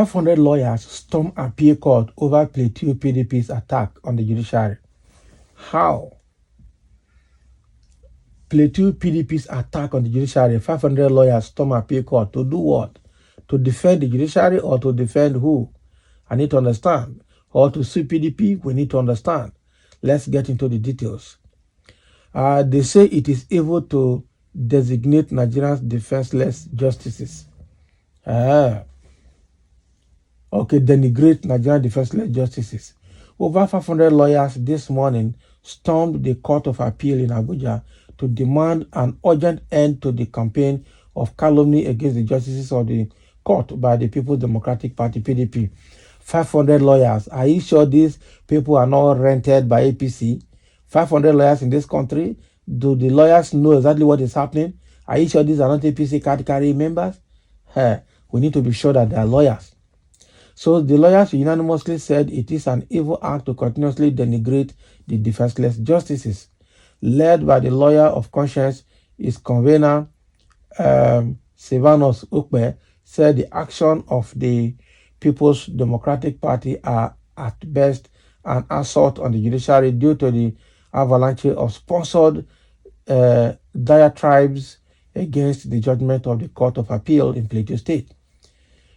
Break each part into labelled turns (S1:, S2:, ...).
S1: 500 lawyers storm appeal court over Plateau PDP's attack on the judiciary. How? Plateau PDP's attack on the judiciary, 500 lawyers storm appeal court to do what? To defend the judiciary or to defend who? I need to understand. Or to sue PDP? We need to understand. Let's get into the details. They say it is evil to designate Nigerians defenseless justices. Denigrate Nigerian defenseless justices. Over 500 lawyers this morning stormed the Court of Appeal in Abuja to demand an urgent end to the campaign of calumny against the justices of the court by the People's Democratic Party, PDP. 500 lawyers. Are you sure these people are not rented by APC? 500 lawyers in this country. Do the lawyers know exactly what is happening? Are you sure these are not APC card carrying members? We need to be sure that they are lawyers. So the lawyers unanimously said it is an evil act to continuously denigrate the defenseless justices. Led by the lawyer of conscience, his convener, Silvanus Ukpe, said the action of the People's Democratic Party are at best an assault on the judiciary due to the avalanche of sponsored diatribes against the judgment of the Court of Appeal in Plateau State.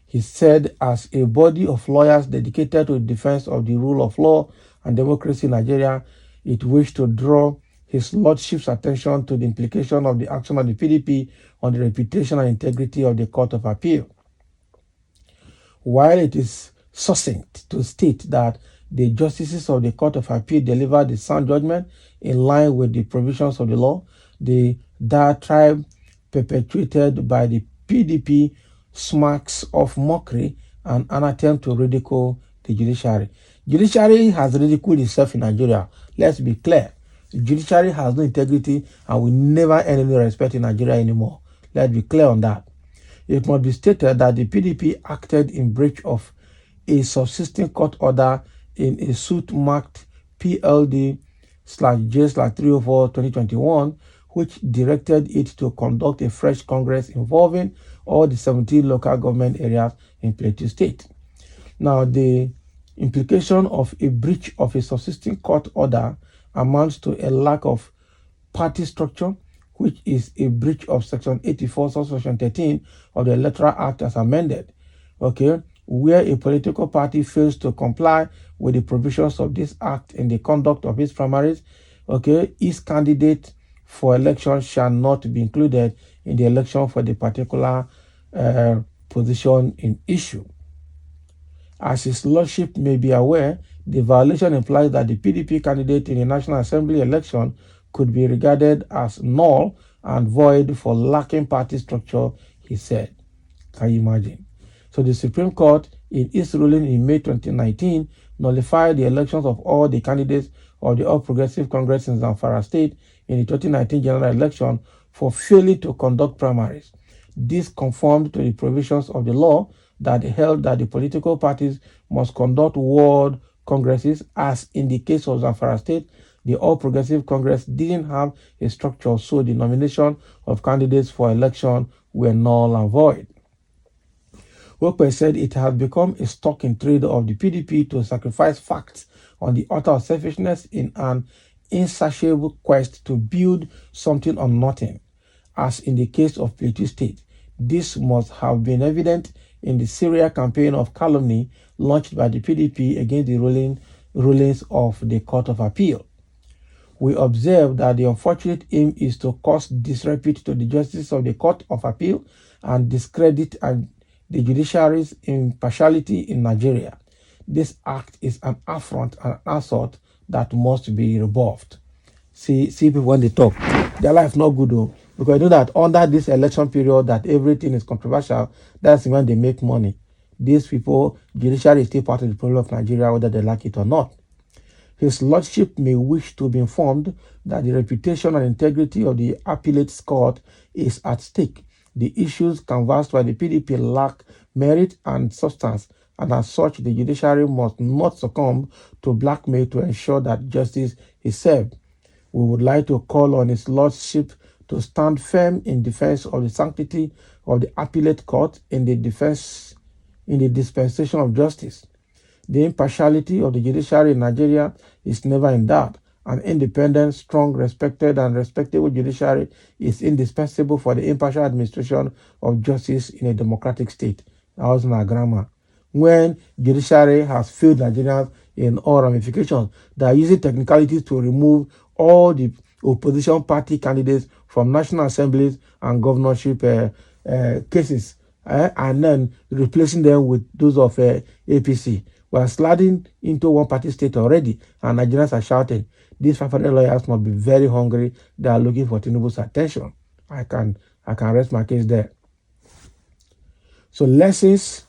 S1: He said, as a body of lawyers dedicated to the defense of the rule of law and democracy in Nigeria, it wished to draw His Lordship's attention to the implication of the action of the PDP on the reputation and integrity of the Court of Appeal. While it is succinct to state that the justices of the Court of Appeal delivered the sound judgment in line with the provisions of the law, the diatribe perpetuated by the PDP smacks of mockery and an attempt to ridicule the judiciary. Judiciary has ridiculed itself in Nigeria. Let's be clear. The judiciary has no integrity and will never earn any respect in Nigeria anymore. Let's be clear on that. It must be stated that the PDP acted in breach of a subsisting court order in a suit marked PLD/J/304/2021, which directed it to conduct a fresh Congress involving all the 17 local government areas in Plateau State. Now, the implication of a breach of a subsisting court order amounts to a lack of party structure, which is a breach of Section 84, Subsection 13 of the Electoral Act as amended, where a political party fails to comply with the provisions of this act in the conduct of its primaries, its candidate for election shall not be included in the election for the particular position in issue. As His Lordship may be aware, the violation implies that the PDP candidate in the National Assembly election could be regarded as null and void for lacking party structure, he said. Can you imagine? So the Supreme Court, in its ruling in May 2019, nullified the elections of all the candidates of the All Progressive Congress in Zamfara State in the 2019 general election for failing to conduct primaries. This conformed to the provisions of the law that held that the political parties must conduct ward congresses, as in the case of Zamfara State, the All Progressive Congress didn't have a structure, so the nomination of candidates for election were null and void. Workper said it has become a stock in trade of the PDP to sacrifice facts on the altar of selfishness in an insatiable quest to build something on nothing. As in the case of Plateau State, this must have been evident in the serial campaign of calumny launched by the PDP against the rulings of the Court of Appeal. We observe that the unfortunate aim is to cause disrepute to the justice of the Court of Appeal and discredit the judiciary's impartiality in Nigeria. This act is an affront and an assault that must be rebuffed. See people when they talk, their life not good though, because you know that under this election period that everything is controversial, that's when they make money. These people, judiciary is still part of the problem of Nigeria, whether they like it or not. His Lordship may wish to be informed that the reputation and integrity of the appellate court is at stake. The issues canvassed by the PDP lack merit and substance, and as such, the judiciary must not succumb to blackmail to ensure that justice is served. We would like to call on His Lordship to stand firm in defense of the sanctity of the appellate court in the defense in the dispensation of justice. The impartiality of the judiciary in Nigeria is never in doubt. An independent, strong, respected, and respectable judiciary is indispensable for the impartial administration of justice in a democratic state. That was my grammar. When judiciary has failed Nigerians in all ramifications, they are using technicalities to remove all the opposition party candidates from national assemblies and governorship cases, and then replacing them with those of APC. We are sliding into one-party state already, and Nigerians are shouting. These 500 lawyers must be very hungry. They are looking for Tinubu's attention. I can rest my case there. So lessons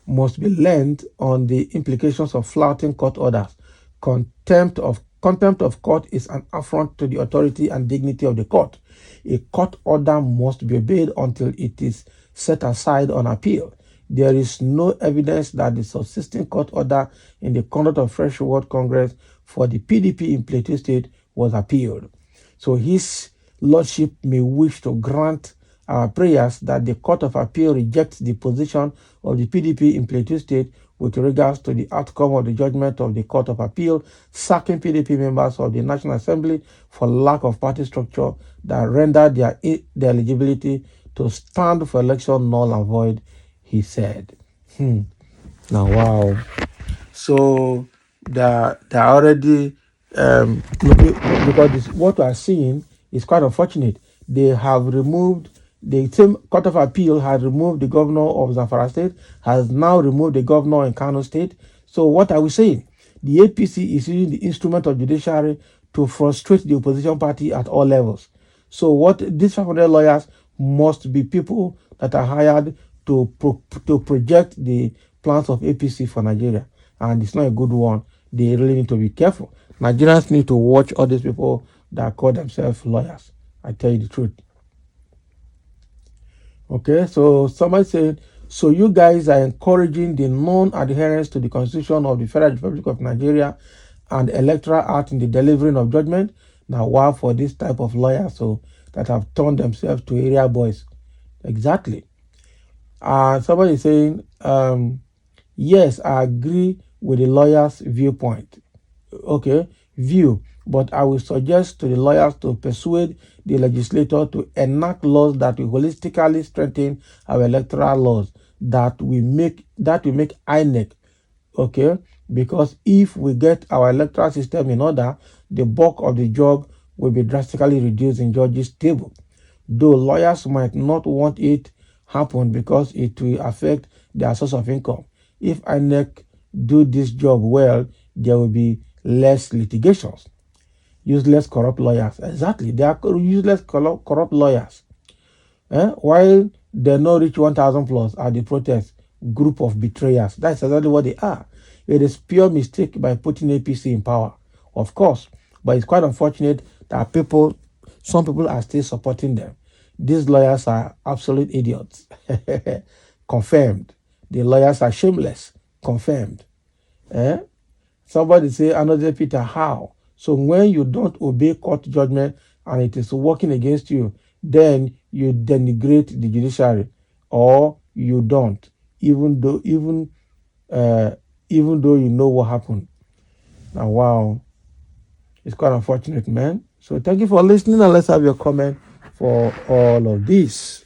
S1: must be learned on the implications of flouting court orders. Contempt of court is an affront to the authority and dignity of the court. A court order must be obeyed until it is set aside on appeal. There is no evidence that the subsisting court order in the conduct of Fresh World Congress for the PDP in Plateau State was appealed. So His Lordship may wish to grant our prayers that the Court of Appeal rejects the position of the PDP in Plateau State with regards to the outcome of the judgment of the Court of Appeal sacking PDP members of the National Assembly for lack of party structure that rendered their eligibility to stand for election null and void, he said. Now, wow. So they're already because what we are seeing is quite unfortunate. They have removed the same Court of Appeal has removed the governor of Zamfara State, has now removed the governor in Kano State. So what are we saying? The APC is using the instrument of judiciary to frustrate the opposition party at all levels. So what these 500 lawyers must be people that are hired to project the plans of APC for Nigeria, and it's not a good one. They really need to be careful. Nigerians need to watch all these people that call themselves lawyers. I tell you the truth. Okay, so somebody said, so you guys are encouraging the non-adherence to the Constitution of the Federal Republic of Nigeria and Electoral Act in the delivering of judgment. Now, wow, for this type of lawyers so that have turned themselves to area boys. Exactly. Somebody is saying, yes, I agree with the lawyer's viewpoint. Okay, view. But I will suggest to the lawyers to persuade the legislator to enact laws that will holistically strengthen our electoral laws, that will make INEC, okay? Because if we get our electoral system in order, the bulk of the job will be drastically reduced in judges' table. Though lawyers might not want it happen because it will affect their source of income. If INEC do this job well, there will be less litigations. Useless corrupt lawyers. Exactly. They are useless corrupt lawyers. While they no reach 1,000 plus at the protest, group of betrayers. That's exactly what they are. It is pure mistake by putting APC in power, of course. But it's quite unfortunate that some people are still supporting them. These lawyers are absolute idiots. Confirmed. The lawyers are shameless. Confirmed. Somebody say, another Peter, how? So when you don't obey court judgment and it is working against you, then you denigrate the judiciary, or you don't, even though you know what happened. Now, wow, it's quite unfortunate, man. So thank you for listening, and let's have your comment for all of this.